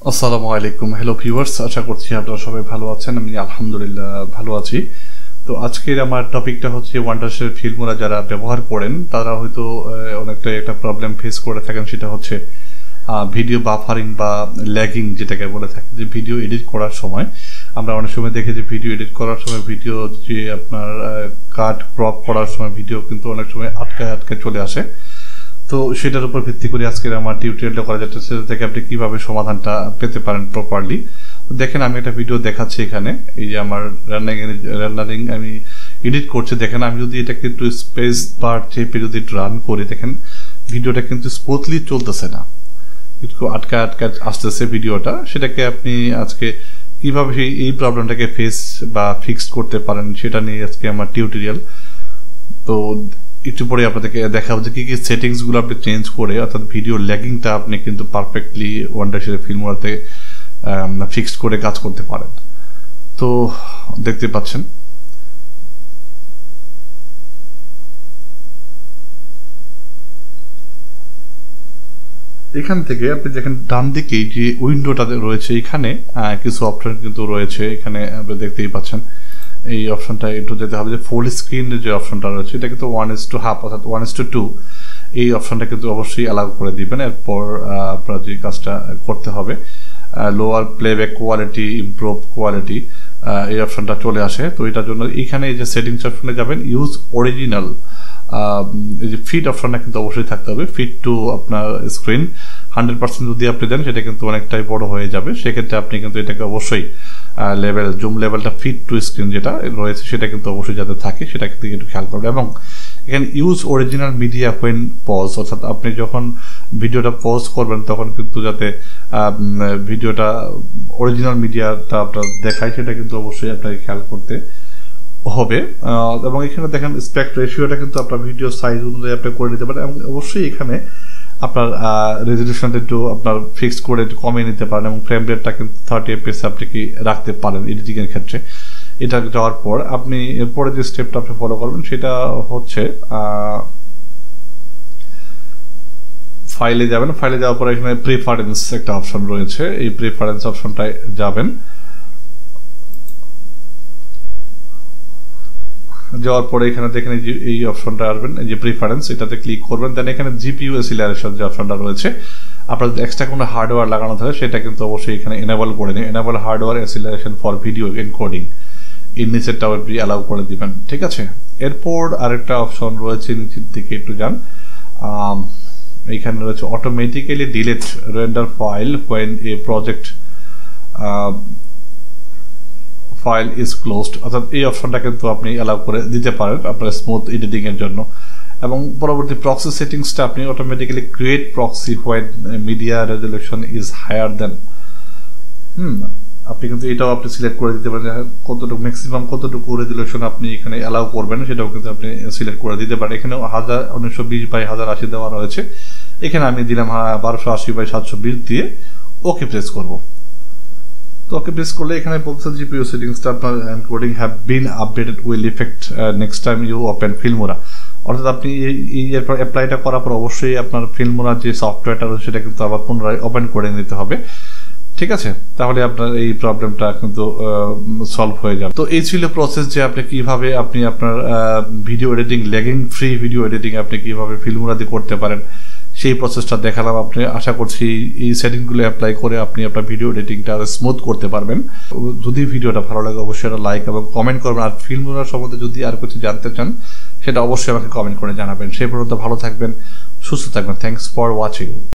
আসসালামু আলাইকুম hello viewers আশা করছি আপনারা সবাই ভালো আছেন আমি আলহামদুলিল্লাহ ভালো আছি তো আজকের আমার টপিকটা হচ্ছে ওয়ান্ডারশের ফিল্মোরা যারা ব্যবহার করেন তারা হয়তো অনেকটা একটা প্রবলেম ফেস করে থাকেন সেটা হচ্ছে ভিডিও বাফারিং বা ল্যাগিং যেটাকে বলে থাকি যে ভিডিও এডিট করার সময় আমরা অনেক সময় দেখি যে ভিডিও এডিট করার সময় ভিডিও যে আপনার কাট ক্রপ করার সময় ভিডিও কিন্তু অনেক সময় আটকে চলে আসে তো সেটার উপর ভিত্তি করে আজকের আমার টিউটোরিয়ালটা করা যাচ্ছে সেটা থেকে আপনি কিভাবে সমাধানটা পেতে পারেন প্রপারলি দেখেন আমি একটা ভিডিও দেখাচ্ছি এখানে এই যে আমার রেন্ডারিং আমি এডিট করছি দেখেন আমি যদি এটাকে একটু স্পেস বার চেপে যদি রান করি দেখেন ভিডিওটা কিন্তু স্মুথলি চলতেছে না একটু আটকা আসতেছে ভিডিওটা সেটাকে আপনি আজকে কিভাবে এই প্রবলেমটাকে ফেস বা ফিক্স করতে পারেন সেটা নিয়ে আজকে আমার টিউটোরিয়াল তো একটু পরে আপনাদেরকে দেখাবো যে কি কি সেটিংসগুলো আপনি চেঞ্জ করে অর্থাৎ ভিডিও ল্যাগিংটা আপনি কিন্তু পারফেক্টলি ওয়ান্ডারশের ফিল্মোরাতে ফিক্সড করে কাজ করতে পারেন তো দেখতে পাচ্ছেন এখান থেকে আপনি দেখেন ডান দিকে যে উইন্ডোটা রয়েছে এখানে কিছু অপশন কিন্তু রয়েছে এখানে আপনি দেখতেই পাচ্ছেন এই অপশনটা একটু যেতে হবে যে ফুল স্ক্রিনের যে অপশনটা রয়েছে এটা কিন্তু 1:1/2 অর্থাৎ 1:2 এই অপশনটা কিন্তু অবশ্যই অ্যালাউ করে দিবেন এরপর আপনার যে কাজটা করতে হবে lower playback quality improve quality এই অপশনটা চলে আসে তো এটার জন্য এখানে এই যে সেটিংস অপশনে যাবেন ইউজ অরিজিনাল এই যে ফিট অপশনটা কিন্তু অবশ্যই থাকতে হবে ফিট টু আপনার স্ক্রিন 100% যদি আপনি দেন সেটা কিন্তু অনেকটাই বড় হয়ে যাবে সেক্ষেত্রে আপনি কিন্তু এটাকে অবশ্যই লেভেল জুম লেভেলটা ফিট টু স্ক্রিন যেটা রয়েছে সেটা কিন্তু অবশ্যই যাতে থাকে সেটা কিন্তু একটু খেয়াল করবে এবং এখানে use original media when pause অর্থাৎ আপনি যখন ভিডিওটা পজ করবেন তখন কিন্তু যাতে ভিডিওটা অরিজিনাল মিডিয়াটা আপনার দেখায় সেটা কিন্তু অবশ্যই আপনাকে খেয়াল করতে হবে এবং এখানে দেখেন স্পেক্ট রেশিওটা কিন্তু আপনার ভিডিও সাইজ অনুযায়ী আপনি করে নিতে পারেন এবং অবশ্যই এখানে আপনার রেজলিউশনটা একটু আপনার ফিক্স করে একটু কমিয়ে নিতে পারেন এবং ফ্রেম রেটটা কিন্তু 30 fps আপনি কি রাখতে পারেন এডিটিংয়ের ক্ষেত্রে এটা যাওয়ার পর আপনি এরপরে যে স্টেপটা আপনি ফলো করবেন সেটা হচ্ছে ফাইলে যাবেন ফাইলে যাওয়ার পর এখানে প্রিফারেন্স একটা অপশন রয়েছে এই প্রিফারেন্স অপশনটায় যাবেন যাওয়ার পরে এখানে দেখেন এই অপশনটা আসবেন এই যে প্রিফারেন্স এটাতে ক্লিক করবেন দেন এখানে জিপিইউ অ্যাক্সিলারেশন যে অপশনটা রয়েছে আপনার যদি এক্সট্রা কোনো হার্ডওয়্যার লাগানো থাকে সেটা কিন্তু অবশ্যই এখানে এনেবল করে নিন enable hardware acceleration for video encoding এর নিচেরটাও আপনি অ্যালাউ করে দিবেন ঠিক আছে এরপর আরেকটা অপশন রয়েছে নিচের দিকে একটু যান এইখানে রয়েছে automatically delete render file when a project file is closed অর্থাৎ এই অপশনটা কিন্তু আপনি অ্যালাউ করে দিতে পারেন আপনার স্মুথ এডিটিং এর জন্য এবং পরবর্তী প্রক্সি সেটিংসটা আপনি automatically create proxy when media resolution is higher than আপনি কিন্তু এটাও আপনি সিলেক্ট করে দিতে পারেন কতটুকু ম্যাক্সিমাম কতটুকু রেজলিউশন আপনি এখানে অ্যালাউ করবেন সেটাও কিন্তু আপনি সিলেক্ট করে দিতে পারেন এখানে 1920x1080 দেওয়া রয়েছে এখানে আমি দিলাম 1280x720 দিয়ে ওকে প্রেস করব তো ওকে প্রেস করলে এখানে বলছে জিপিইউ সেটিংসটা আপনার encoding have been updated will effect next time you open Filmora অর্থাৎ আপনি এই অ্যাপ্লাইটা করার পর অবশ্যই আপনার ফিল্মোরা যে সফটওয়্যারটা রয়েছে সেটা কিন্তু আবার পুনরায় ওপেন করে নিতে হবে ঠিক আছে তাহলে আপনার এই প্রবলেমটা কিন্তু সলভ হয়ে যাবে তো এই ছিল প্রসেস যে আপনি কিভাবে আপনি আপনার video editing lagging free video editing আপনি কিভাবে ফিল্মোরাতে করতে পারেন সেই প্রসেসটা দেখালাম আপনি আশা করছি এই সেটিংগুলো অ্যাপ্লাই করে আপনি আপনার ভিডিও এডিটিংটা স্মুথ করতে পারবেন যদি ভিডিওটা ভালো লাগে অবশ্যই একটা লাইক এবং কমেন্ট করবেন আর ফিল্মোরা সম্বন্ধে যদি আর কিছু জানতে চান সেটা অবশ্যই আমাকে কমেন্ট করে জানাবেন সেই পর্যন্ত ভালো থাকবেন সুস্থ থাকবেন থ্যাঙ্কস ফর ওয়াচিং